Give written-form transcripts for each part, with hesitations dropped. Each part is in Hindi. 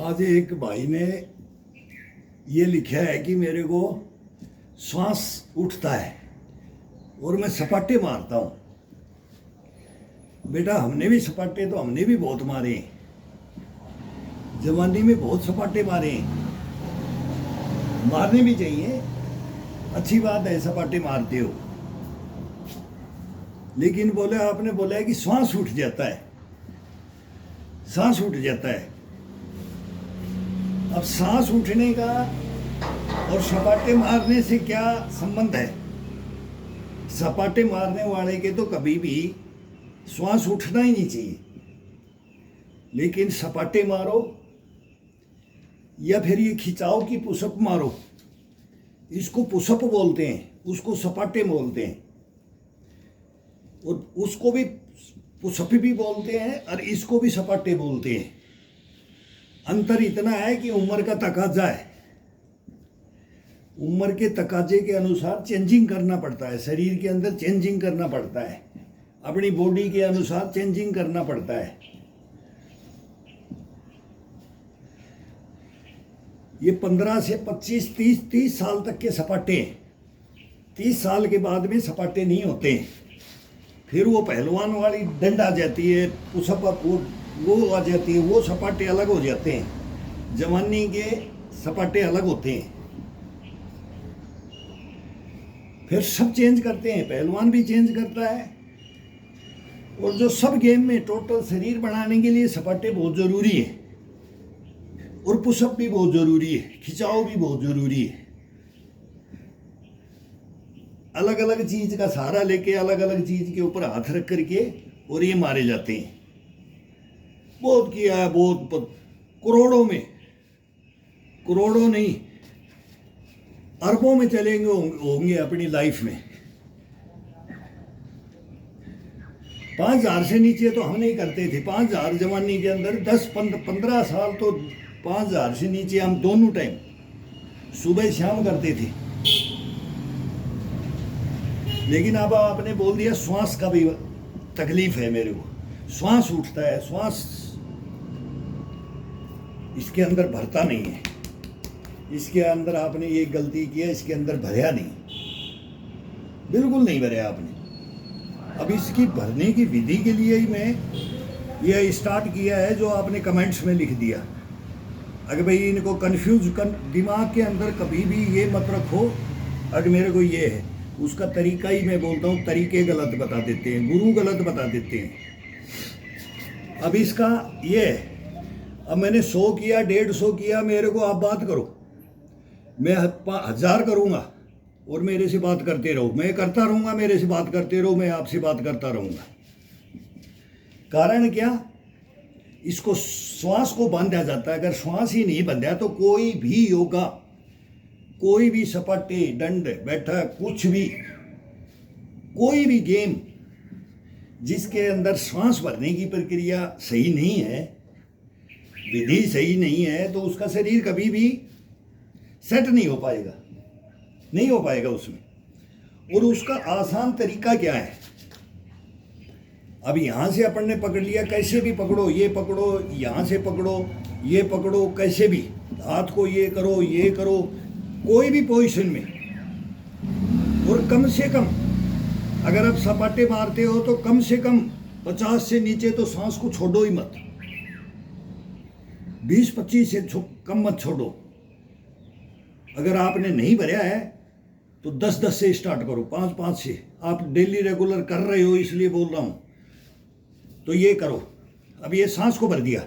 आज एक भाई ने ये लिखा है कि मेरे को श्वास उठता है और मैं सपाटे मारता हूँ। बेटा, हमने भी सपाटे तो हमने भी बहुत मारे, जवानी में बहुत सपाटे मारे, मारने भी चाहिए, अच्छी बात है, सपाटे मारते हो। लेकिन बोले आपने बोला है कि श्वास उठ जाता है, सांस उठ जाता है। अब सांस उठने का और सपाटे मारने से क्या संबंध है? सपाटे मारने वाले के तो कभी भी श्वास उठना ही नहीं चाहिए, लेकिन सपाटे मारो या फिर ये खिंचाव की पुशअप मारो, इसको पुशअप बोलते हैं, उसको सपाटे बोलते हैं, और उसको भी पुशअप भी बोलते हैं और इसको भी सपाटे बोलते हैं। अंतर इतना है कि उम्र का तकाजा है, उम्र के तकाजे के अनुसार चेंजिंग करना पड़ता है, शरीर के अंदर चेंजिंग करना पड़ता है, अपनी बॉडी के अनुसार चेंजिंग करना पड़ता है। ये 15 से 25 30 साल तक के सपाटे हैं। 30 साल के बाद में सपाटे नहीं होते हैं, फिर वो पहलवान वाली डंड आ जाती है, पुशअप वो आ जाती है, वो सपाटे अलग हो जाते हैं। जवानी के सपाटे अलग होते हैं। फिर सब चेंज करते हैं, पहलवान भी चेंज करता है, और जो सब गेम में टोटल शरीर बनाने के लिए सपाटे बहुत ज़रूरी है, और पुशअप भी बहुत ज़रूरी है, खिंचाव भी बहुत ज़रूरी है। अलग अलग चीज़ का सहारा लेके अलग अलग चीज़ के ऊपर हाथ रख करके और ये मारे जाते हैं। बहुत किया है, बहुत, करोड़ों नहीं, अरबों में चलेंगे होंगे अपनी लाइफ में। 5000 से नीचे तो हम नहीं करते थे। 5000 जवानी के अंदर 10-15 साल तो 5000 से नीचे हम दोनों टाइम सुबह शाम करते थे। लेकिन अब आपने बोल दिया श्वास का भी तकलीफ है मेरे को, श्वास उठता है, श्वास इसके अंदर भरता नहीं है, इसके अंदर आपने ये गलती किया, इसके अंदर भरया नहीं, बिल्कुल नहीं भरया आपने। अब इसकी भरने की विधि के लिए ही मैं ये स्टार्ट किया है, जो आपने कमेंट्स में लिख दिया। अगर भाई इनको कंफ्यूज दिमाग के अंदर कभी भी ये मत रखो अगर मेरे को ये है, उसका तरीका ही मैं बोलता हूँ, तरीके गलत बता देते हैं, गुरु गलत बता देते हैं। अब इसका ये है, अब मैंने 100 किया, 150 किया, मेरे को आप बात करो, मैं 1000 करूँगा और मेरे से बात करते रहो, मैं करता रहूँगा, मेरे से बात करते रहो, मैं आपसे बात करता रहूँगा। कारण क्या? इसको श्वास को बांधा जाता है। अगर श्वास ही नहीं बंधा तो कोई भी योगा, कोई भी सपाटे, दंड बैठक, कुछ भी, कोई भी गेम जिसके अंदर श्वास भरने की प्रक्रिया सही नहीं है, विधि सही नहीं है, तो उसका शरीर कभी भी सेट नहीं हो पाएगा, नहीं हो पाएगा उसमें। और उसका आसान तरीका क्या है? अब यहाँ से अपन ने पकड़ लिया, कैसे भी पकड़ो, ये पकड़ो, यहाँ से पकड़ो, ये पकड़ो, कैसे भी हाथ को ये करो, ये करो, कोई भी पोजीशन में। और कम से कम अगर आप सपाटे मारते हो तो कम से कम 50 से नीचे तो सांस को छोड़ो ही मत, 20-25 से कम मत छोड़ो। अगर आपने नहीं भरा है तो 10-10 से स्टार्ट करो, 5-5 से। आप डेली रेगुलर कर रहे हो इसलिए बोल रहा हूँ, तो ये करो। अब ये सांस को भर दिया,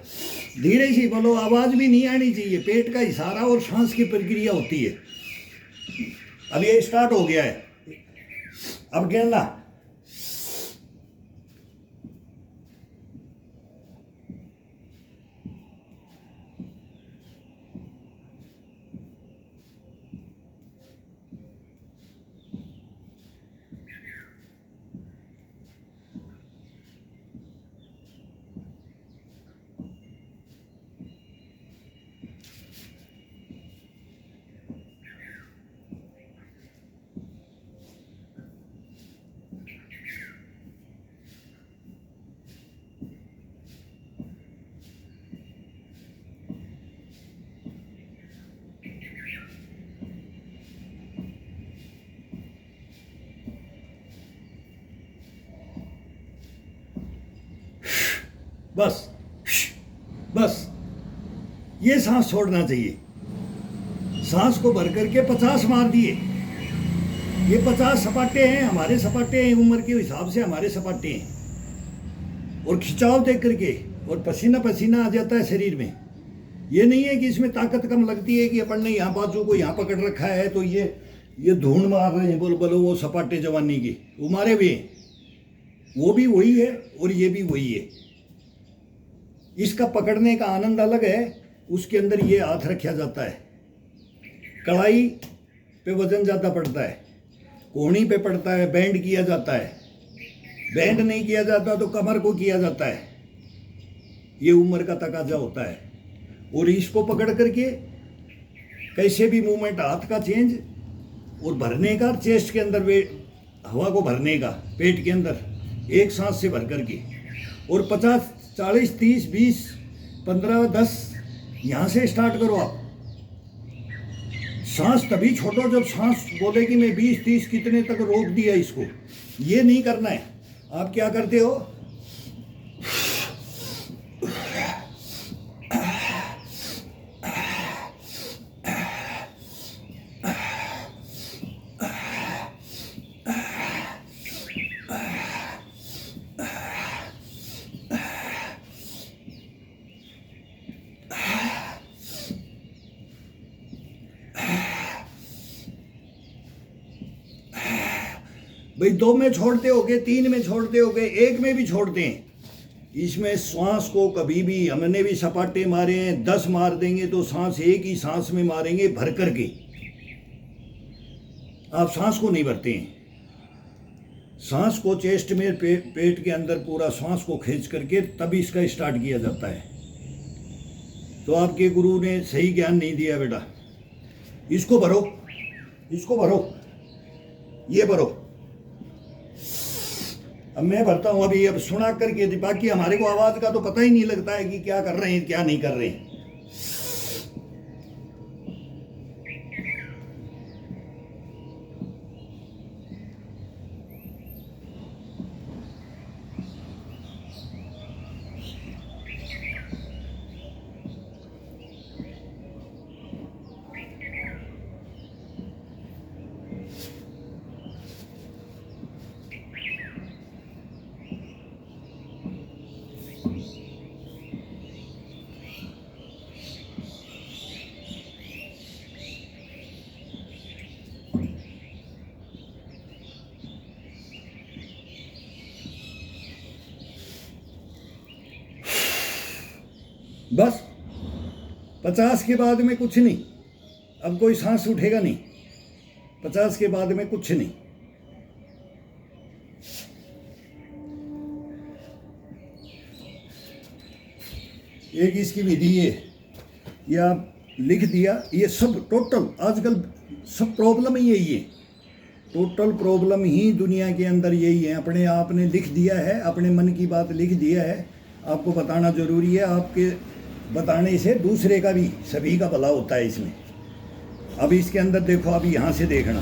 धीरे से बोलो, आवाज़ भी नहीं आनी चाहिए, पेट का इशारा और सांस की प्रक्रिया होती है। अब ये स्टार्ट हो गया है, अब गिनना। बस बस, ये सांस छोड़ना चाहिए। सांस को भर करके 50 मार दिए। ये 50 सपाटे हैं, हमारे सपाटे हैं, उम्र के हिसाब से हमारे सपाटे हैं। और खिंचाव देख करके और पसीना पसीना आ जाता है शरीर में। ये नहीं है कि इसमें ताकत कम लगती है कि अपन ने यहाँ बाजू को यहाँ पकड़ रखा है तो ये धूण मार रहे हैं, बोलो बोलो वो सपाटे जवानी की, वो मारे हुए हैं। वो भी वही है और ये भी वही है। इसका पकड़ने का आनंद अलग है। उसके अंदर ये हाथ रखा जाता है, कलाई पे वजन ज़्यादा पड़ता है, कोहनी पे पड़ता है, बैंड किया जाता है। बैंड नहीं किया जाता तो कमर को किया जाता है। ये उम्र का तकाजा होता है। और इसको पकड़ करके कैसे भी मूवमेंट, हाथ का चेंज और भरने का, चेस्ट के अंदर वे हवा को भरने का, पेट के अंदर एक सांस से भर करके। और 50, 40, 30, 20, 15, 10 यहाँ से स्टार्ट करो आप। सांस तभी छोड़ो जब सांस बोले कि मैं 20, 30 कितने तक रोक दिया इसको। ये नहीं करना है। आप क्या करते हो, भाई 2 में छोड़ते होगे, 3 में छोड़ते होगे, 1 में भी छोड़ते हैं। इसमें सांस को कभी भी, हमने भी सपाटे मारे हैं, 10 मार देंगे तो सांस एक ही सांस में मारेंगे भर करके। आप सांस को नहीं भरते हैं। सांस को चेस्ट में पेट के अंदर पूरा सांस को खींच करके तब इसका स्टार्ट किया जाता है। तो आपके गुरु ने सही ज्ञान नहीं दिया बेटा। इसको भरो, इसको भरो, ये भरो। अब मैं भरता हूं अभी, अब सुना करके। बाकी हमारे को आवाज का तो पता ही नहीं लगता है कि क्या कर रहे हैं क्या नहीं कर रहे हैं। बस 50 के बाद में कुछ नहीं। अब कोई सांस उठेगा नहीं। 50 के बाद में कुछ नहीं। एक इसकी विधि है, ये आप लिख दिया। ये सब टोटल आजकल सब प्रॉब्लम ही यही है। टोटल प्रॉब्लम ही दुनिया के अंदर यही है। अपने आप ने लिख दिया है, अपने मन की बात लिख दिया है। आपको बताना जरूरी है। आपके बताने से दूसरे का भी, सभी का भला होता है इसमें। अब इसके अंदर देखो, अभी यहाँ से देखना,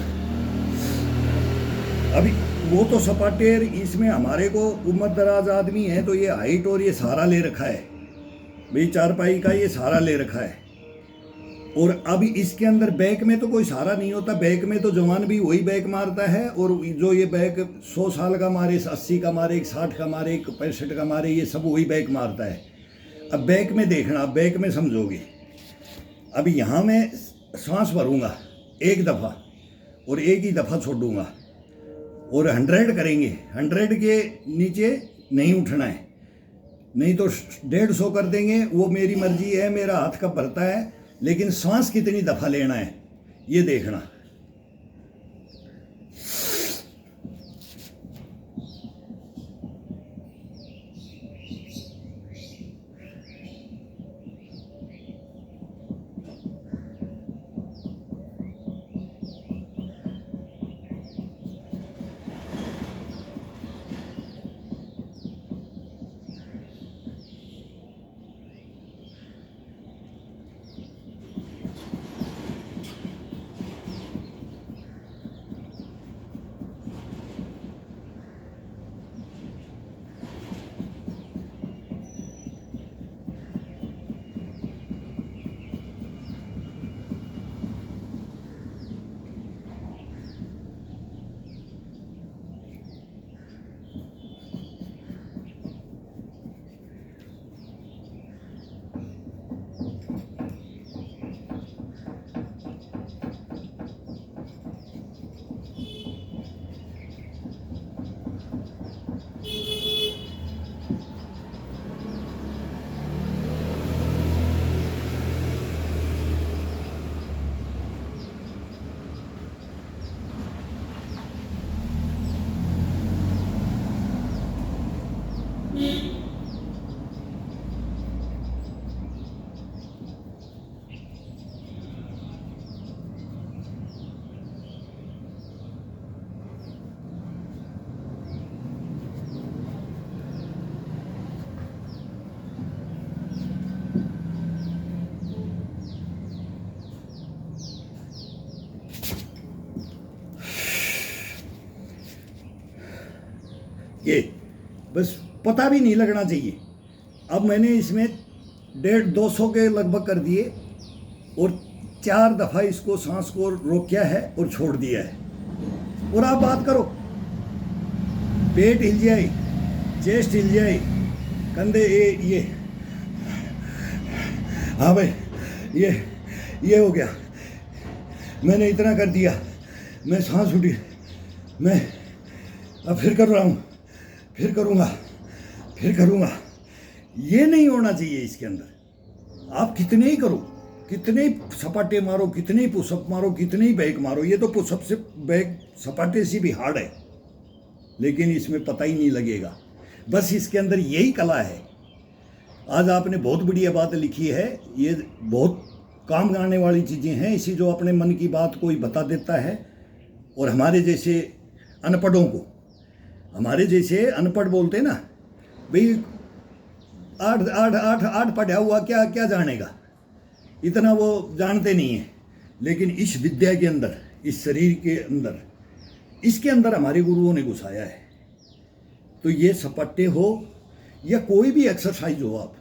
अभी वो तो सपाटेर, इसमें हमारे को उम्र दराज आदमी है तो ये हाइट और ये सहारा ले रखा है भाई, चारपाई का ये सहारा ले रखा है। और अब इसके अंदर बैक में तो कोई सहारा नहीं होता। बैक में तो जवान भी वही बैक मारता है, और जो ये बैक 100 साल का मारे, 80 का मारे, 60 का मारे, 65 का मारे, ये सब वही बैक मारता है। अब बैक में देखना, अब बैक में समझोगे। अब यहाँ मैं सांस भरूंगा एक दफ़ा और एक ही दफ़ा छोड़ूंगा, और 100 करेंगे। 100 के नीचे नहीं उठना है, नहीं तो 150 कर देंगे। वो मेरी मर्जी है, मेरा हाथ कब भरता है। लेकिन सांस कितनी दफ़ा लेना है ये देखना। ये बस पता भी नहीं लगना चाहिए। अब मैंने इसमें 150-200 के लगभग कर दिए और 4 दफ़ा इसको सांस को रोका है और छोड़ दिया है। और आप बात करो, पेट हिल जाए, चेस्ट हिल जाए, कंधे ये हाँ भाई ये हो गया, मैंने इतना कर दिया, मैं सांस उठी, मैं अब फिर कर रहा हूँ, फिर करूँगा। ये नहीं होना चाहिए इसके अंदर। आप कितने ही करो, कितने ही सपाटे मारो, कितने ही पुशअप मारो, कितने ही बैक मारो, ये तो पुशअप से बैक सपाटे से भी हार्ड है, लेकिन इसमें पता ही नहीं लगेगा। बस इसके अंदर यही कला है। आज आपने बहुत बढ़िया बात लिखी है, ये बहुत काम आने वाली चीज़ें हैं। इसी जो अपने मन की बात कोई बता देता है और हमारे जैसे अनपढ़ों को, हमारे जैसे अनपढ़ बोलते ना भाई, आठ पढ़ा हुआ क्या जानेगा, इतना वो जानते नहीं है। लेकिन इस विद्या के अंदर, इस शरीर के अंदर, इसके अंदर हमारे गुरुओं ने घुसाया है। तो ये सपाटे हो या कोई भी एक्सरसाइज हो, आप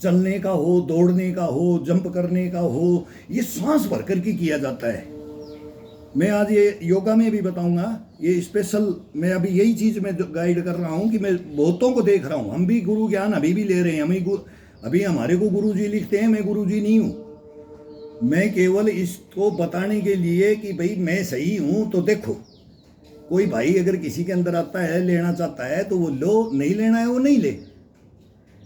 चलने का हो, दौड़ने का हो, जंप करने का हो, ये सांस भर करके किया जाता है। मैं आज ये योगा में भी बताऊंगा, ये स्पेशल मैं अभी यही चीज़ में गाइड कर रहा हूँ कि मैं बहुतों को देख रहा हूँ। हम भी गुरु ज्ञान अभी भी ले रहे हैं, अभी हमारे को गुरु जी लिखते हैं, मैं गुरु जी नहीं हूँ। मैं केवल इसको बताने के लिए कि भाई मैं सही हूँ तो देखो, कोई भाई अगर किसी के अंदर आता है, लेना चाहता है तो वो लो, नहीं लेना है वो नहीं ले,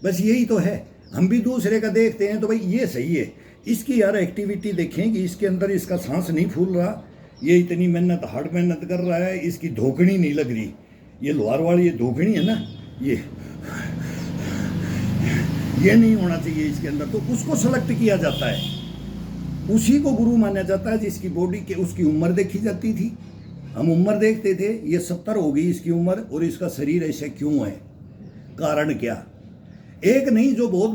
बस यही तो है। हम भी दूसरे का देखते हैं तो भाई ये सही है, इसकी यार एक्टिविटी देखें कि इसके अंदर इसका सांस नहीं फूल रहा, ये इतनी मेहनत, हार्ड मेहनत कर रहा है, इसकी धोखनी नहीं लग रही, ये लोहार वाली ये धोखनी है ना, ये नहीं होना चाहिए इसके अंदर। तो उसको सेलेक्ट किया जाता है, उसी को गुरु माना जाता है जिसकी बॉडी के उसकी उम्र देखी जाती थी। हम उम्र देखते थे, ये 70 हो गई इसकी उम्र और इसका शरीर ऐसे क्यों है, कारण क्या। एक नहीं जो बहुत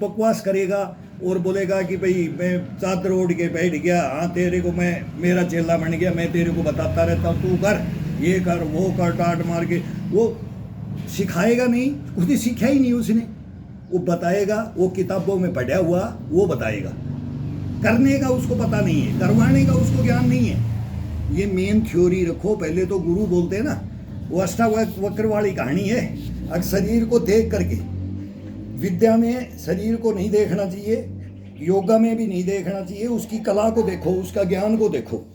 बकवास करेगा और बोलेगा कि भाई मैं चादर ओढ़ के बैठ गया, हाँ तेरे को मैं मेरा चेला बन गया, मैं तेरे को बताता रहता हूँ, तू कर, ये कर, वो कर, टाट मार के। वो सिखाएगा नहीं, खुद ही सीखा ही नहीं उसने, वो बताएगा, वो किताबों में पढ़ा हुआ वो बताएगा, करने का उसको पता नहीं है, करवाने का उसको ज्ञान नहीं है। ये मेन थ्योरी रखो। पहले तो गुरु बोलते हैं ना, वो अष्टावक्र वाली कहानी है। अगर शरीर को देख करके, विद्या में शरीर को नहीं देखना चाहिए, योगा में भी नहीं देखना चाहिए, उसकी कला को देखो, उसका ज्ञान को देखो।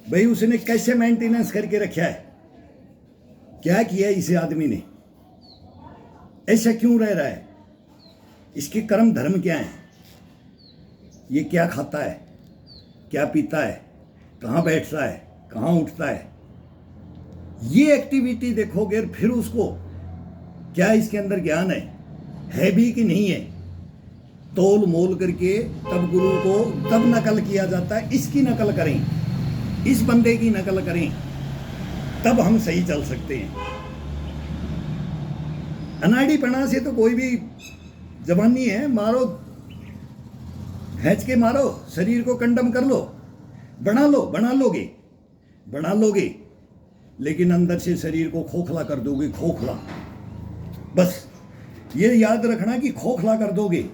भाई उसने कैसे मेंटेनेंस करके रखा है, क्या किया इसे आदमी ने, ऐसा क्यों रह रहा है, इसके कर्म धर्म क्या है, ये क्या खाता है, क्या पीता है, कहाँ बैठता है, कहाँ उठता है, ये एक्टिविटी देखोगे फिर उसको क्या इसके अंदर ज्ञान है भी कि नहीं है, तोल मोल करके तब गुरु को तब नकल किया जाता है। इसकी नकल करें, इस बंदे की नकल करें, तब हम सही चल सकते हैं। अनाड़ीपना से तो कोई भी जवानी है, मारो, खींच के मारो, शरीर को कंडम कर लो, बना लोगे, लेकिन अंदर से शरीर को खोखला कर दोगे, खोखला। बस ये याद रखना कि खोखला कर दोगे।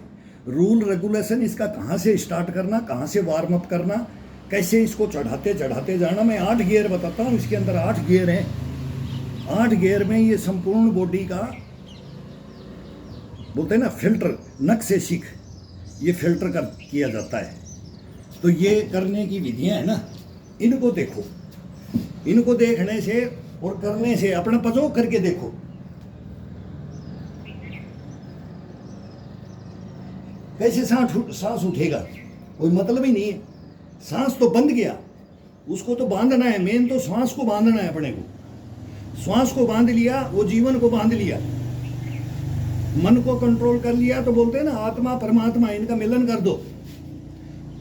रूल रेगुलेशन इसका कहाँ से स्टार्ट करना, कहाँ से वार्म अप करना, कैसे इसको चढ़ाते चढ़ाते जाना। मैं 8 गियर बताता हूँ, इसके अंदर 8 गियर हैं। 8 गियर में ये संपूर्ण बॉडी का बोलते हैं ना फिल्टर, नक से सीख, ये फिल्टर कर किया जाता है। तो ये करने की विधियां है ना, इनको देखो, इनको देखने से और करने से अपना पजोक करके देखो। कैसे सांस उठेगा, कोई मतलब ही नहीं है। सांस तो बंध गया, उसको तो बांधना है, मेन तो श्वास को बांधना है अपने को। श्वास को बांध लिया, वो जीवन को बांध लिया। मन को कंट्रोल कर लिया तो बोलते हैं ना आत्मा परमात्मा इनका मिलन कर दो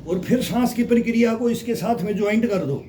और फिर सांस की प्रक्रिया को इसके साथ में ज्वाइंट कर दो।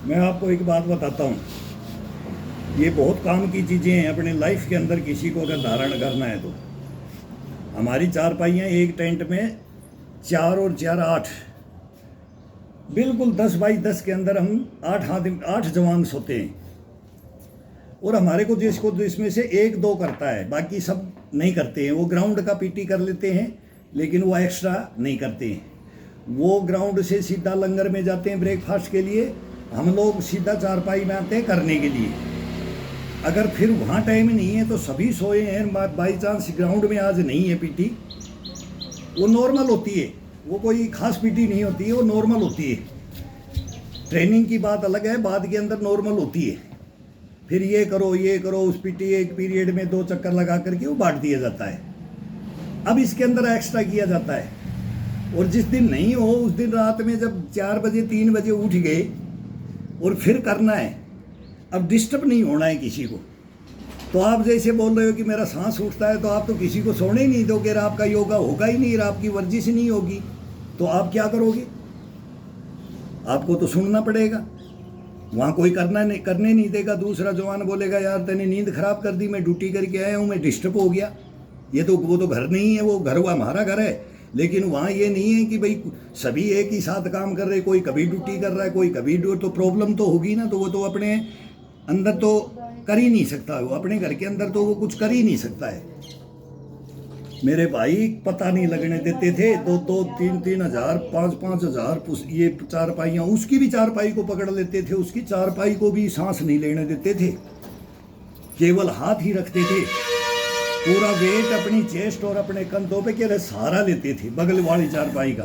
मैं आपको एक बात बताता हूँ, ये बहुत काम की चीज़ें हैं अपने लाइफ के अंदर किसी को अगर धारण करना है तो। हमारी चारपाइयाँ एक टेंट में 4 और 4 8, बिल्कुल 10 बाई 10 के अंदर हम 8 जवान सोते हैं। और हमारे को जिसको इसमें से 1-2 करता है, बाकी सब नहीं करते हैं। वो ग्राउंड का पीटी कर लेते हैं लेकिन वो एक्स्ट्रा नहीं करते हैं। वो ग्राउंड से सीधा लंगर में जाते हैं ब्रेकफास्ट के लिए, हम लोग सीधा चारपाई में आते हैं करने के लिए। अगर फिर वहाँ टाइम नहीं है तो सभी सोए हैं, बाई चांस ग्राउंड में आज नहीं है पीटी, वो नॉर्मल होती है, वो कोई खास पीटी नहीं होती है, वो नॉर्मल होती है। ट्रेनिंग की बात अलग है, बाद के अंदर नॉर्मल होती है। फिर ये करो उस पीटी एक पीरियड में 2 चक्कर लगा करके वो बांट दिया जाता है। अब इसके अंदर एक्स्ट्रा किया जाता है। और जिस दिन नहीं हो उस दिन रात में जब 4 बजे 3 बजे उठ गए और फिर करना है, अब डिस्टर्ब नहीं होना है किसी को। तो आप जैसे बोल रहे हो कि मेरा सांस उठता है, तो आप तो किसी को सोने ही नहीं दोगे, आपका योगा होगा ही नहीं, आपकी वर्जिश नहीं होगी, तो आप क्या करोगे? आपको तो सुनना पड़ेगा। वहाँ कोई करने नहीं देगा। दूसरा जवान बोलेगा यार तूने नींद खराब कर दी, मैं ड्यूटी करके आया हूँ, मैं डिस्टर्ब हो गया। वो तो घर नहीं है, वो घर हुआ हमारा घर है। लेकिन वहाँ ये नहीं है कि भाई सभी एक ही साथ काम कर रहे, कोई कभी ड्यूटी कर रहा है, कोई कभी तो प्रॉब्लम तो होगी ना। तो वो तो अपने अंदर तो कर ही नहीं सकता, वो अपने घर के अंदर तो वो कुछ कर ही नहीं सकता है। मेरे भाई पता नहीं लगने देते थे, 2-3 हजार 5-5 हजार ये चारपाइयाँ, उसकी भी चारपाई को पकड़ लेते थे, उसकी चारपाई को भी सांस नहीं लेने देते थे, केवल हाथ ही रखते थे, पूरा वेट अपनी चेस्ट और अपने कंधों पे के सहारा लेते थे बगल वाली चारपाई का।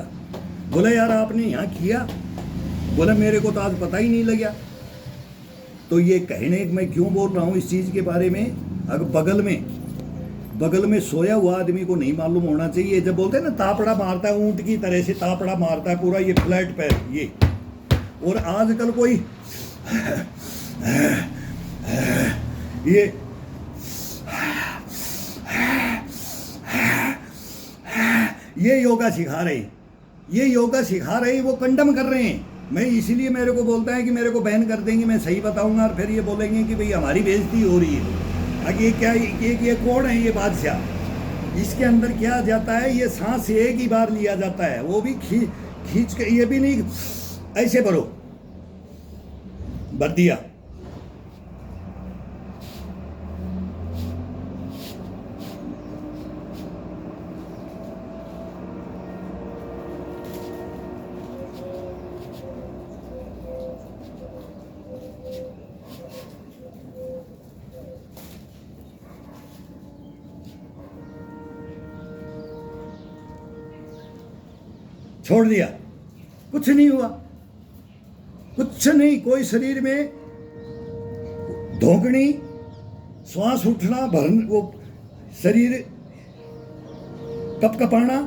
बोले यार आपने यहाँ किया? बोले मेरे को तो आज पता ही नहीं लगा। तो ये कहने मैं क्यों बोल रहा हूँ इस चीज़ के बारे में, अगर बगल में सोया हुआ आदमी को नहीं मालूम होना चाहिए। जब बोलते हैं ना तापड़ा मारता है, ऊंट की तरह से तापड़ा मारता है पूरा, ये फ्लैट पैर ये, और आजकल कोई ये योगा सिखा रहे, वो कंडम कर रहे हैं। मैं इसीलिए मेरे को बोलता है कि मेरे को बैन कर देंगे, मैं सही बताऊंगा, और फिर ये बोलेंगे कि भाई हमारी बेइज्जती हो रही है। अब ये क्या, ये कौन है ये बादशाह? इसके अंदर क्या जाता है, ये सांस एक ही बार लिया जाता है, वो भी खींच के, ये भी नहीं ऐसे भरो, भर दिया। छोड़ दिया, कुछ नहीं हुआ, कुछ नहीं। कोई शरीर में धोकनी, श्वास उठना, भरन, वो शरीर कपकपाना।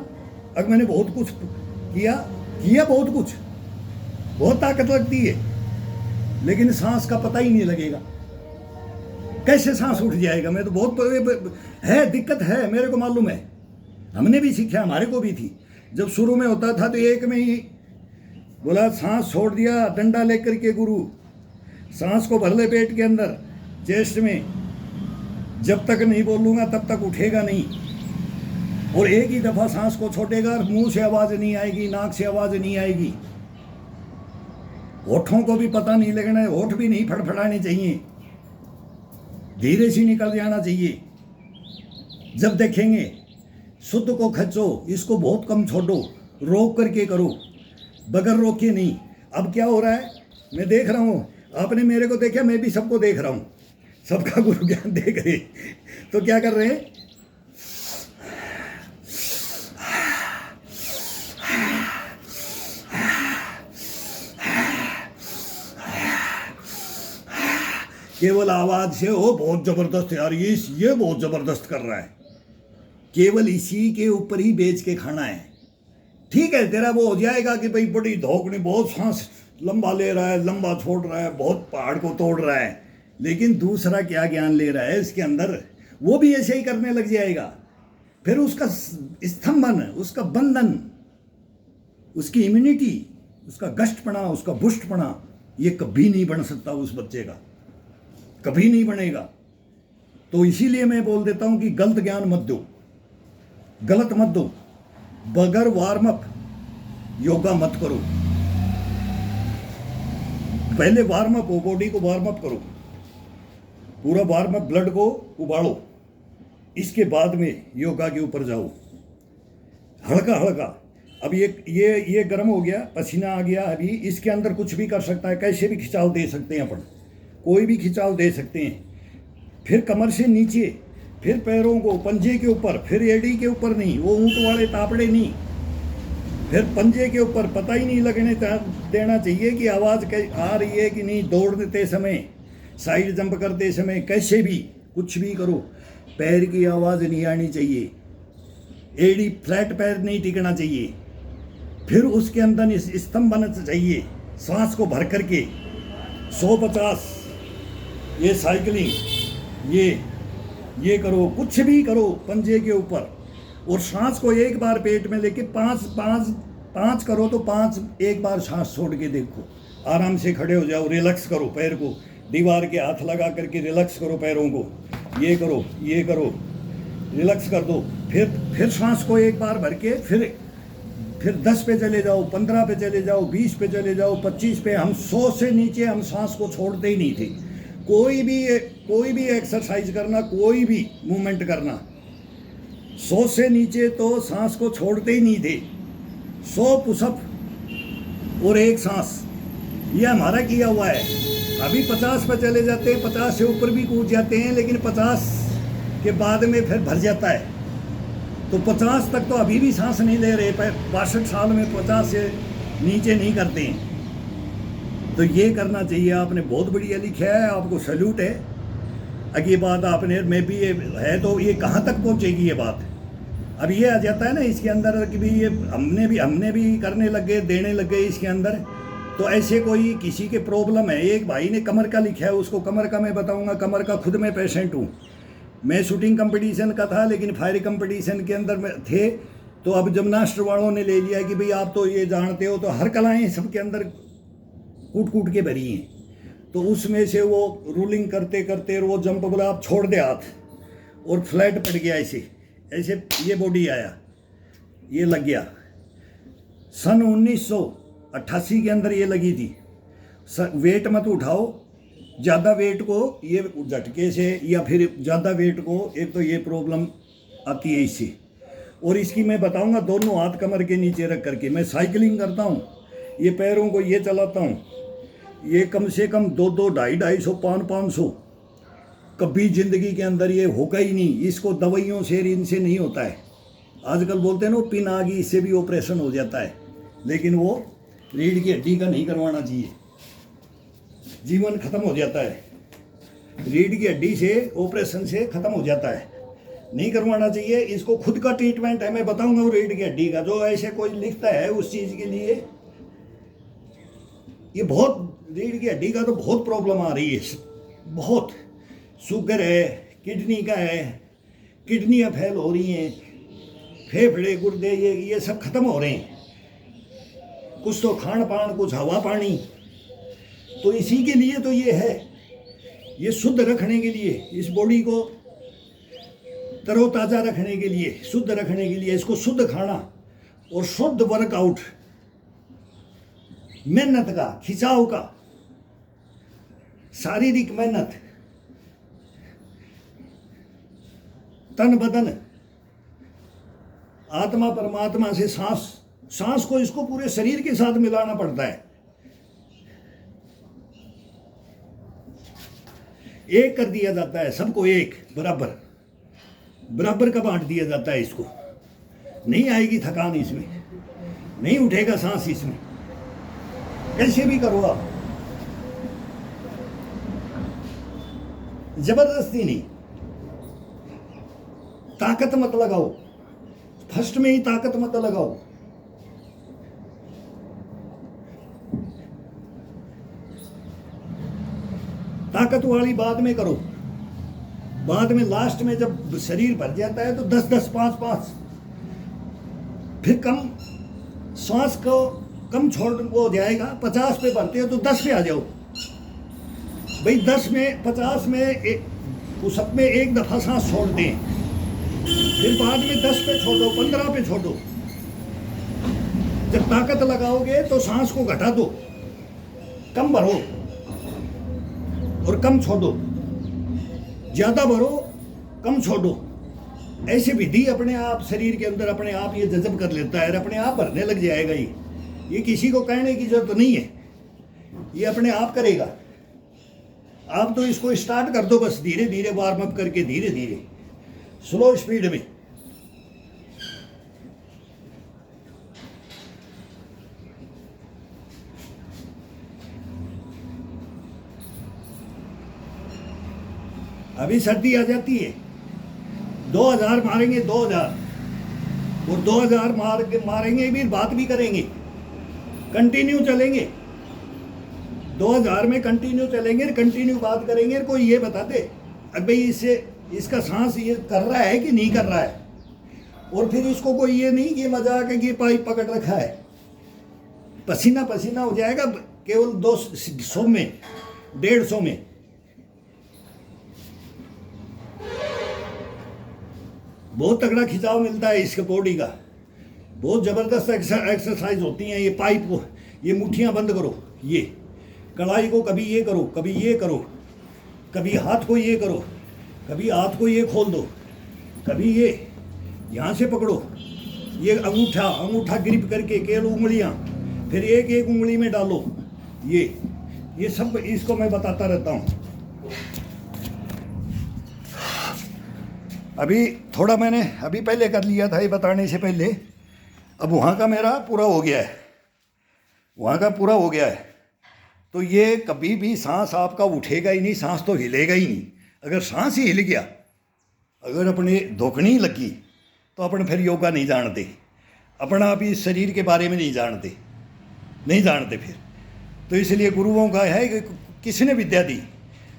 अब मैंने बहुत कुछ किया बहुत कुछ, बहुत ताकत लगती है, लेकिन सांस का पता ही नहीं लगेगा। कैसे सांस उठ जाएगा? मैं तो बहुत है, दिक्कत है, मेरे को मालूम है, हमने भी सीखा, हमारे को भी थी। जब शुरू में होता था तो एक में ही बोला सांस छोड़ दिया, डंडा लेकर के गुरु, सांस को भर ले पेट के अंदर, चेस्ट में, जब तक नहीं बोलूँगा तब तक उठेगा नहीं, और एक ही दफ़ा सांस को छोड़ेगा, मुंह से आवाज़ नहीं आएगी, नाक से आवाज़ नहीं आएगी, होठों को भी पता नहीं लगना है, होठ भी नहीं फड़फड़ाने चाहिए, धीरे से निकल जाना चाहिए। जब देखेंगे शुद्ध को खचो, इसको बहुत कम छोड़ो, रोक करके करो, बगैर रोके नहीं। अब क्या हो रहा है, मैं देख रहा हूँ, आपने मेरे को देखा, मैं भी सबको देख रहा हूँ, सबका गुरु ज्ञान देख रहे, तो क्या कर रहे हैं, केवल आवाज से हो बहुत जबरदस्त यार, ये बहुत जबरदस्त कर रहा है, केवल इसी के ऊपर ही बेच के खाना है। ठीक है, तेरा वो हो जाएगा कि भाई बड़ी धोकनी, बहुत सांस लंबा ले रहा है, लंबा छोड़ रहा है, बहुत पहाड़ को तोड़ रहा है, लेकिन दूसरा क्या ज्ञान ले रहा है इसके अंदर, वो भी ऐसे ही करने लग जाएगा। फिर उसका स्तंभन, उसका बंधन, उसकी इम्यूनिटी, उसका गष्टपना, उसका बुष्टपना, ये कभी नहीं बन सकता उस बच्चे का, कभी नहीं बनेगा। तो इसीलिए मैं बोल देता हूं कि गलत ज्ञान मत दो, गलत मत दो, बगैर वार्म अप योगा मत करो। पहले वार्म अप हो, बॉडी को वार्म अप करो, पूरा वार्म अप, ब्लड को उबालो, इसके बाद में योगा के ऊपर जाओ, हल्का हल्का। अब ये गर्म हो गया, पसीना आ गया, अभी इसके अंदर कुछ भी कर सकता है, कैसे भी खिंचाव दे सकते हैं अपन, कोई भी खिंचाव दे सकते हैं। फिर कमर से नीचे, फिर पैरों को पंजे के ऊपर, फिर एड़ी के ऊपर नहीं, वो ऊंट वाले तापड़े नहीं, फिर पंजे के ऊपर। पता ही नहीं लगने देना चाहिए कि आवाज़ आ रही है कि नहीं, दौड़ते समय, साइड जंप करते समय, कैसे भी कुछ भी करो, पैर की आवाज़ नहीं आनी चाहिए, एड़ी फ्लैट पैर नहीं टिकना चाहिए। फिर उसके अंदर स्तंभ बनना चाहिए, सांस को भर करके 150 ये साइकिलिंग, ये करो, कुछ भी करो पंजे के ऊपर, और सांस को एक बार पेट में लेके पाँच करो तो 5 एक बार सांस छोड़ के देखो, आराम से खड़े हो जाओ, रिलैक्स करो, पैर को दीवार के हाथ लगा करके रिलैक्स करो, पैरों को ये करो, रिलैक्स कर दो। फिर सांस को एक बार भर के फिर 10 पे चले जाओ, 15 पे चले जाओ, 20 पे चले जाओ, 25 पे। हम 100 से नीचे हम सांस को छोड़ते ही नहीं थे। कोई भी एक्सरसाइज करना, कोई भी मूवमेंट करना, 100 से नीचे तो सांस को छोड़ते ही नहीं थे। 100 पुशअप और 1 सांस, ये हमारा किया हुआ है। अभी 50 पर चले जाते हैं, 50 से ऊपर भी कूद जाते हैं, लेकिन 50 के बाद में फिर भर जाता है। तो 50 तक तो अभी भी सांस नहीं ले रहे, 62 साल में 50 से नीचे नहीं करते हैं। तो ये करना चाहिए। आपने बहुत बढ़िया लिखा है, आपको सैल्यूट है। अगली बात आपने में भी ये है, तो ये कहाँ तक पहुँचेगी ये बात। अब ये आ जाता है ना इसके अंदर कि भी ये हमने भी करने लग गए, देने लग गए इसके अंदर। तो ऐसे कोई किसी के प्रॉब्लम है, एक भाई ने कमर का लिखा है, उसको कमर का मैं बताऊंगा। कमर का खुद मैं पेशेंट हूँ। मैं शूटिंग कंपटीशन का था, लेकिन फायर कंपटीशन के अंदर में थे। तो अब जिम्नास्ट वालों ने ले लिया कि भाई आप तो ये जानते हो, तो हर कलाएँ सबके अंदर कूट कूट के भरी हैं। तो उसमें से वो रूलिंग करते करते वो जंप बोला आप छोड़ दे हाथ, और फ्लैट पड़ गया ऐसे ऐसे, ये बॉडी आया, ये लग गया। सन 1988 के अंदर ये लगी थी। वेट मत उठाओ, ज़्यादा वेट को ये झटके से या फिर ज़्यादा वेट को, एक तो ये प्रॉब्लम आती है इससे। और इसकी मैं बताऊंगा, दोनों हाथ कमर के नीचे रख करके मैं साइकिलिंग करता हूँ, ये पैरों को ये चलाता हूँ, ये कम से कम 200, 250, 500 कभी ज़िंदगी के अंदर ये होगा ही नहीं। इसको दवाइयों से इनसे नहीं होता है। आजकल बोलते हैं ना पिन आ गई, इससे भी ऑपरेशन हो जाता है, लेकिन वो रीढ़ की हड्डी का नहीं करवाना चाहिए, जीवन खत्म हो जाता है। रीढ़ की हड्डी से ऑपरेशन से खत्म हो जाता है, नहीं करवाना चाहिए। इसको खुद का ट्रीटमेंट है, मैं बताऊंगा वो रीढ़ की हड्डी का। जो ऐसे कोई लिखता है उस चीज़ के लिए, ये बहुत रीढ़ की हड्डी का तो बहुत प्रॉब्लम आ रही है, बहुत। शुगर है, किडनी का है, किडनियाँ फेल हो रही हैं, फेफड़े गुर्दे ये सब खत्म हो रहे हैं। कुछ तो खान पान, कुछ हवा पानी। तो इसी के लिए तो ये है, ये शुद्ध रखने के लिए, इस बॉडी को तरोताज़ा रखने के लिए, शुद्ध रखने के लिए, इसको शुद्ध खाना और शुद्ध वर्कआउट, मेहनत का, खिंचाव का, शारीरिक मेहनत, तन बदन, आत्मा परमात्मा से सांस को, इसको पूरे शरीर के साथ मिलाना पड़ता है। एक कर दिया जाता है सबको, एक बराबर का बांट दिया जाता है। इसको नहीं आएगी थकान, इसमें नहीं उठेगा सांस, इसमें कैसे भी करो आप, जबरदस्ती नहीं। ताकत मत लगाओ, फर्स्ट में ही ताकत मत लगाओ। ताकत वाली बाद में करो, बाद में लास्ट में जब शरीर भर जाता है तो 10-10, 5-5, फिर कम श्वास को कम छोड़ हो जाएगा। 50 पे भरते हो तो 10 पे आ जाओ भाई। 10 में 50 में उस सब में एक दफा सांस छोड़ दें, फिर बाद में 10 पे छोड़ो, 15 पे छोड़ो। जब ताकत लगाओगे तो सांस को घटा दो, कम भरो और कम छोड़ो, ज्यादा भरो, कम छोड़ो। ऐसी विधि अपने आप शरीर के अंदर अपने आप ये जज़ब कर लेता है, अपने आप भरने लग जाएगा। ये किसी को कहने की जरूरत नहीं है, ये अपने आप करेगा। आप तो इसको स्टार्ट कर दो बस, धीरे धीरे वार्म अप करके, धीरे धीरे स्लो स्पीड में। अभी सर्दी आ जाती है, 2000 मारेंगे, 2000 और 2000 मारेंगे भी, बात भी करेंगे, कंटिन्यू चलेंगे। 2000 में कंटिन्यू चलेंगे, कंटिन्यू बात करेंगे। कोई ये बता दे अब भाई इससे इसका सांस ये कर रहा है कि नहीं कर रहा है, और फिर इसको कोई ये नहीं कि मजाक है कि पाइप पकड़ रखा है, पसीना पसीना हो जाएगा केवल 200 में, 150 में। बहुत तगड़ा खिंचाव मिलता है इसके बॉडी का, बहुत ज़बरदस्त एक्सरसाइज होती हैं। ये पाइप को, ये मुट्ठियाँ बंद करो, ये कढ़ाई को कभी ये करो, कभी ये करो, कभी हाथ को ये करो, कभी हाथ को ये खोल दो, कभी ये यहाँ से पकड़ो, ये अंगूठा अंगूठा ग्रिप करके केवल उंगलियाँ, फिर एक एक उंगली में डालो, ये सब इसको मैं बताता रहता हूँ। अभी थोड़ा मैंने अभी पहले कर लिया था ये बताने से पहले, अब वहाँ का मेरा पूरा हो गया है, वहाँ का पूरा हो गया है। तो ये कभी भी सांस आपका उठेगा ही नहीं, सांस तो हिलेगा ही नहीं। अगर सांस ही हिल गया, अगर अपने धोखनी लगी, तो अपन फिर योगा नहीं जानते, अपना आप इस शरीर के बारे में नहीं जानते फिर। तो इसलिए गुरुओं का है कि किसने विद्या दी,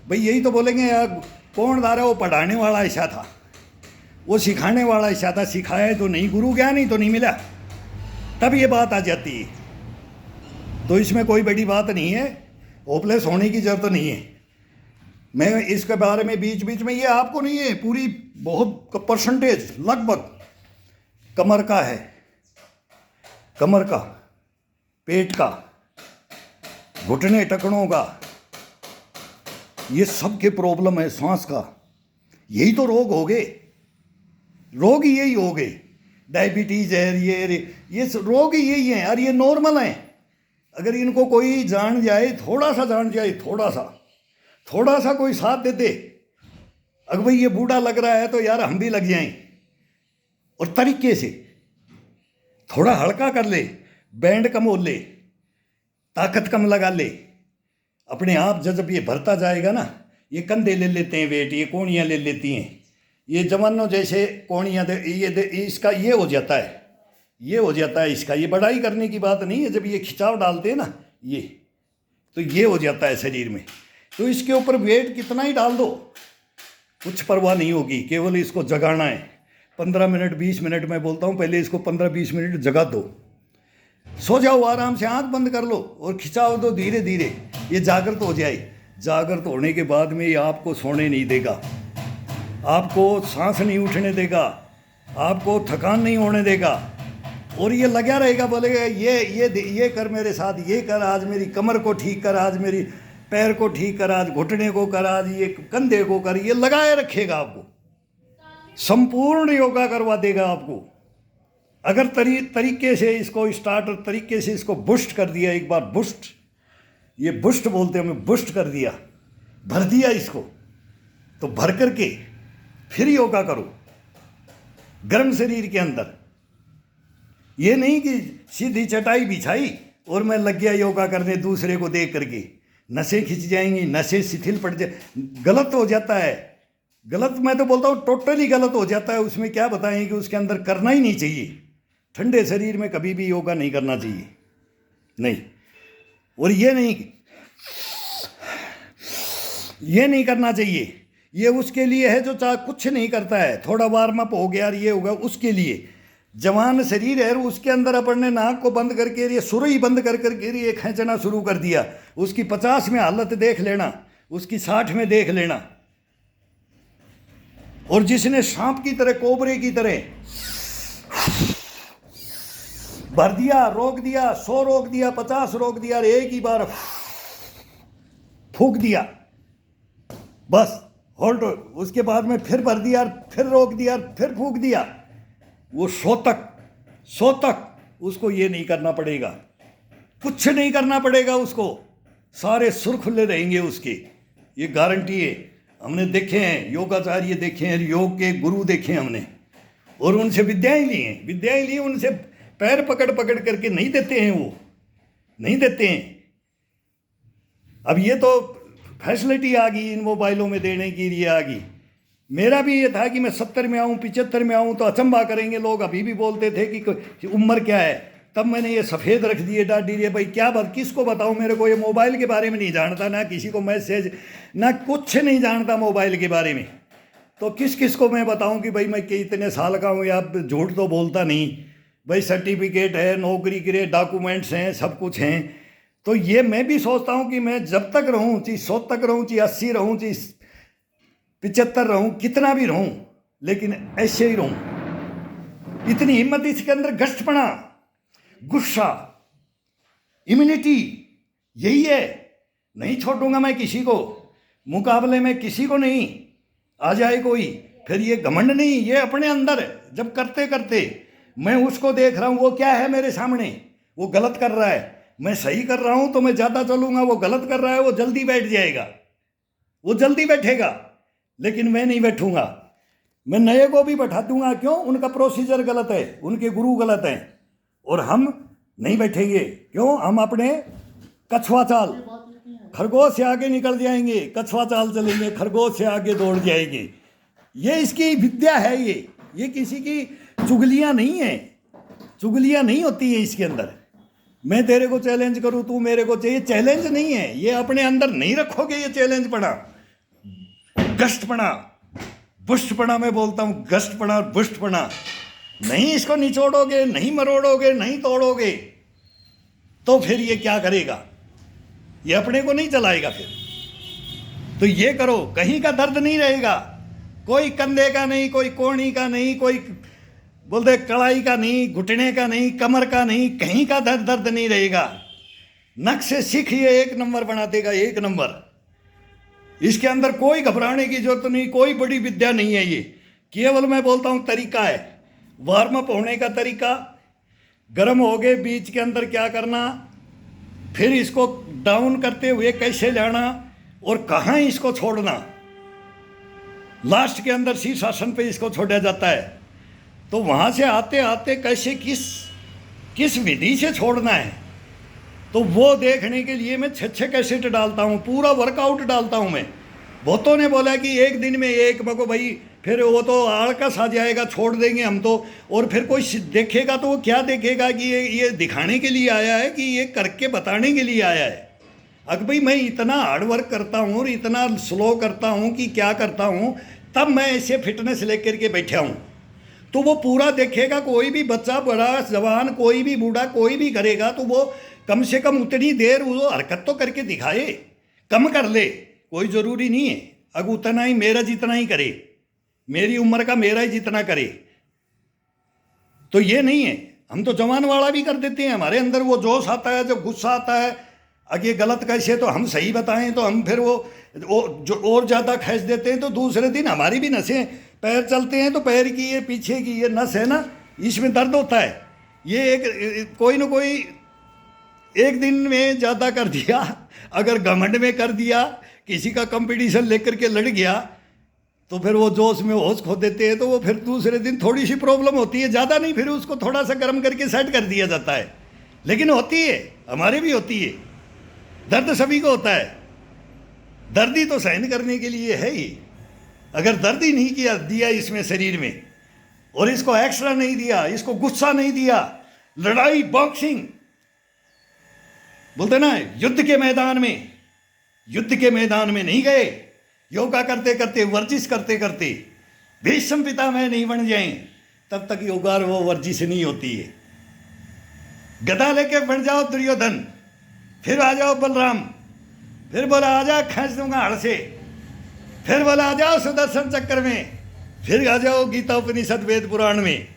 भाई यही तो बोलेंगे यार कौन दा रहा, वो पढ़ाने वाला ऐसा था, वो सिखाने वाला ऐसा था, सिखाया तो नहीं, गुरु ज्ञान ही तो नहीं मिला, तब ये बात आ जाती है। तो इसमें कोई बड़ी बात नहीं है, होपलेस होने की जरूरत नहीं है। मैं इसके बारे में बीच बीच में, ये आपको नहीं है, पूरी बहुत परसेंटेज लगभग कमर का है, कमर का, पेट का, घुटने टखनों का, ये सब के प्रॉब्लम है सांस का। यही तो रोग हो गए, रोग ही यही हो गए, डायबिटीज है, ये रोग ही यही है। और ये नॉर्मल है, अगर इनको कोई जान जाए, थोड़ा सा जान जाए, थोड़ा सा कोई साथ दे दे, अगर भाई ये बूढ़ा लग रहा है तो यार हम भी लग जाएं, और तरीके से थोड़ा हल्का कर ले, बैंड कम हो ले, ताकत कम लगा ले, अपने आप जब ये भरता जाएगा ना, ये कंधे ले लेते हैं वेट, ये कोहनियाँ ले लेती हैं, ये जवानों जैसे कोहनियाँ इसका ये हो जाता है, ये हो जाता है इसका। ये बढ़ाई करने की बात नहीं है, जब ये खिंचाव डालते हैं ना ये, तो ये हो जाता है शरीर में। तो इसके ऊपर वेट कितना ही डाल दो, कुछ परवाह नहीं होगी, केवल इसको जगाना है। 15 मिनट 20 मिनट मैं बोलता हूँ, पहले इसको 15-20 मिनट जगा दो, सो जाओ आराम से, आंख बंद कर लो और खिंचाव दो धीरे धीरे, ये जागृत हो जाए। जागृत होने के बाद में ये आपको सोने नहीं देगा, आपको सांस नहीं उठने देगा, आपको थकान नहीं होने देगा, और ये लगा रहेगा, बोलेगा ये कर मेरे साथ, ये कर, आज मेरी कमर को ठीक कर, आज मेरी पैर को ठीक कर, आज घुटने को कर, आज ये कंधे को कर, ये लगाए रखेगा आपको, संपूर्ण योगा करवा देगा आपको। अगर तरीके से इसको स्टार्टर तरीके से इसको बुस्ट कर दिया, एक बार बुस्ट, ये बुस्ट बोलते हैं, हमें बुस्ट कर दिया, भर दिया इसको, तो भर करके फिर योगा करो गर्म शरीर के अंदर। ये नहीं कि सीधी चटाई बिछाई और मैं लग गया योगा करने दूसरे को देख करके, नसें खिंच जाएंगी, नसें शिथिल पड़ जाए, गलत हो जाता है, गलत, मैं तो बोलता हूँ टोटली गलत हो जाता है। उसमें क्या बताएं कि उसके अंदर करना ही नहीं चाहिए, ठंडे शरीर में कभी भी योगा नहीं करना चाहिए, नहीं। और ये नहीं करना चाहिए, ये उसके लिए है जो चाहे कुछ नहीं करता है, थोड़ा वार्म अप हो गया, ये होगा उसके लिए। जवान शरीर है, उसके अंदर अपन ने नाक को बंद करके, ये सुरई बंद कर करके ये खींचना शुरू कर दिया, उसकी 50 में हालत देख लेना, उसकी 60 में देख लेना। और जिसने सांप की तरह, कोबरे की तरह भर दिया, रोक दिया, 100 रोक दिया, 50 रोक दिया, एक ही बार फूक दिया, बस होल्ड, उसके बाद में फिर भर दिया, फिर रोक दिया, फिर फूक दिया, वो 100 तक उसको ये नहीं करना पड़ेगा, कुछ नहीं करना पड़ेगा उसको, सारे सुर खुले रहेंगे उसके, ये गारंटी है। हमने देखे हैं, योगाचार्य देखे हैं, योग के गुरु देखे हैं हमने, और उनसे विद्याएं ली हैं, उनसे पैर पकड़ करके नहीं देते हैं, वो नहीं देते हैं। अब ये तो फैसिलिटी आ गई इन मोबाइलों में देने की, ये आ गई। मेरा भी ये था कि मैं 70 में आऊँ, 75 में आऊँ तो अचंभा करेंगे लोग, अभी भी बोलते थे कि उम्र क्या है, तब मैंने ये सफ़ेद रख दिए, डांट दिए, भाई क्या बात, किसको बताऊँ, मेरे को ये मोबाइल के बारे में नहीं जानता, ना किसी को मैसेज, ना कुछ नहीं जानता मोबाइल के बारे में, तो किस को मैं बताऊँ कि भाई मैं इतने साल का हूँ, या झूठ तो बोलता नहीं, भाई सर्टिफिकेट है, नौकरी के डॉक्यूमेंट्स हैं, सब कुछ हैं। तो ये मैं भी सोचता हूँ कि मैं जब तक रहूँ, चाहे 100 तक रहूँ, चाहे 80 रहूँ, चाहे 75 रहूँ, कितना भी रहूँ, लेकिन ऐसे ही रहूँ। इतनी हिम्मत इसके अंदर, गश्तपना, गुस्सा, इम्यूनिटी, यही है, नहीं छोड़ूंगा मैं किसी को। मुकाबले में किसी को नहीं आ जाए कोई, फिर ये घमंड नहीं, ये अपने अंदर जब करते करते मैं उसको देख रहा हूँ, वो क्या है मेरे सामने, वो गलत कर रहा है, मैं सही कर रहा हूँ तो मैं ज़्यादा चलूँगा, वो गलत कर रहा है, वो जल्दी बैठ जाएगा, वो जल्दी बैठेगा, लेकिन मैं नहीं बैठूंगा, मैं नए को भी बैठा दूंगा। क्यों? उनका प्रोसीजर गलत है, उनके गुरु गलत हैं, और हम नहीं बैठेंगे। क्यों? हम अपने कछुआ चाल, खरगोश से आगे निकल जाएंगे, कछुआ चाल चलेंगे, खरगोश से आगे दौड़ जाएंगे। ये इसकी विद्या है, ये किसी की चुगलियां नहीं है, चुगलियां नहीं होती है इसके अंदर। मैं तेरे को चैलेंज करूं, तू मेरे को चाहिए, चैलेंज नहीं है ये, अपने अंदर नहीं रखोगे ये चैलेंज पड़ा, गष्टपना, बुष्टपना, मैं बोलता हूं गष्टपना और बुष्टपना, नहीं इसको निचोड़ोगे, नहीं मरोड़ोगे, नहीं तोड़ोगे, तो फिर ये क्या करेगा? ये अपने को नहीं चलाएगा फिर। तो ये करो, कहीं का दर्द नहीं रहेगा, कोई कंधे का नहीं, कोई कोहनी का नहीं, कोई बोलते कलाई का नहीं, घुटने का नहीं, कमर का नहीं, कहीं का दर्द नहीं रहेगा। नख से सीख ये एक नंबर बना देगा, एक नंबर। इसके अंदर कोई घबराने की जरूरत नहीं, कोई बड़ी विद्या नहीं है ये, केवल मैं बोलता हूं तरीका है, वार्म अप होने का तरीका। गर्म हो गए, बीच के अंदर क्या करना, फिर इसको डाउन करते हुए कैसे जाना और कहाँ इसको छोड़ना। लास्ट के अंदर शीर्षासन पे इसको छोड़ा जाता है, तो वहाँ से आते आते कैसे किस विधि से छोड़ना है, तो वो देखने के लिए मैं 6 कैसेट डालता हूँ, पूरा वर्कआउट डालता हूँ मैं। बहुतों ने बोला कि एक दिन में एक, मको भाई फिर वो तो आड़कस आ जाएगा, छोड़ देंगे हम तो, और फिर कोई देखेगा तो वो क्या देखेगा कि ये दिखाने के लिए आया है कि ये करके बताने के लिए आया है। अगर भाई मैं इतना हार्ड वर्क करता हूँ और इतना स्लो करता हूँ कि क्या करता हूँ, तब मैं ऐसे फिटनेस लेकर के बैठा हूँ, तो वो पूरा देखेगा। कोई भी बच्चा, बड़ा जवान, कोई भी बूढ़ा, कोई भी करेगा तो वो कम से कम उतनी देर वो हरकत तो करके दिखाए, कम कर ले, कोई ज़रूरी नहीं है अगर उतना ही मेरा जितना ही करे, मेरी उम्र का मेरा ही जितना करे, तो ये नहीं है। हम तो जवान वाला भी कर देते हैं, हमारे अंदर वो जोश आता है, जब गुस्सा आता है, अगर ये गलत कैसे तो हम सही बताएं तो हम फिर वो जो और ज़्यादा खींच देते हैं, तो दूसरे दिन हमारी भी नसें, पैर चलते हैं तो पैर की ये पीछे की ये नस है ना, इसमें दर्द होता है। ये एक कोई ना कोई एक दिन में ज़्यादा कर दिया, अगर घमंड में कर दिया, किसी का कंपटीशन लेकर के लड़ गया, तो फिर वो जोश में होश खो देते हैं, तो वो फिर दूसरे दिन थोड़ी सी प्रॉब्लम होती है, ज़्यादा नहीं, फिर उसको थोड़ा सा गर्म करके सेट कर दिया जाता है। लेकिन होती है, हमारे भी होती है, दर्द सभी को होता है। दर्द ही तो सहन करने के लिए है ही। अगर दर्द ही नहीं किया दिया इसमें शरीर में, और इसको एक्स्ट्रा नहीं दिया, इसको गुस्सा नहीं दिया, लड़ाई बॉक्सिंग बोलते ना, युद्ध के मैदान में नहीं गए, योगा करते करते, वर्जिश करते करते भीष्म पितामह नहीं बन जाएं, तब तक योगा और वो वर्जिश नहीं होती है। गदा लेके बन जाओ दुर्योधन, फिर आ जाओ बलराम, फिर बोला आ जा खींच दूंगा हड़ से, फिर बोला आ जाओ सुदर्शन चक्र में, फिर आ जाओ गीता उपनिषद वेद पुराण में।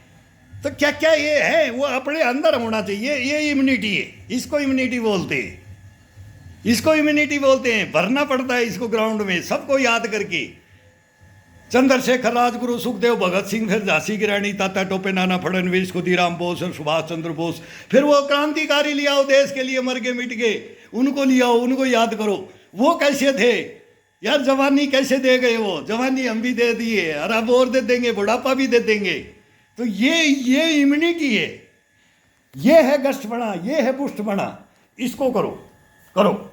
तो क्या क्या ये है, वो अपने अंदर होना चाहिए। ये इम्यूनिटी है, इसको इम्यूनिटी बोलते हैं, इसको इम्यूनिटी बोलते हैं। भरना पड़ता है इसको ग्राउंड में, सबको याद करके। चंद्रशेखर, राजगुरु, सुखदेव, भगत सिंह, फिर झांसी की रानी, तात्या टोपे, नाना फडणवीस, खुदीराम बोस और सुभाष चंद्र बोस, फिर वो क्रांतिकारी ले आओ, देश के लिए मर गए मिट गए, उनको ले आओ, उनको याद करो। वो कैसे थे यार, जवानी कैसे दे गए, वो जवानी हम भी दे दिए, और अब और दे देंगे, बुढ़ापा भी दे देंगे। तो ये इम्यूनिटी है, ये है गष्टपना, ये है पुष्टपना। इसको करो।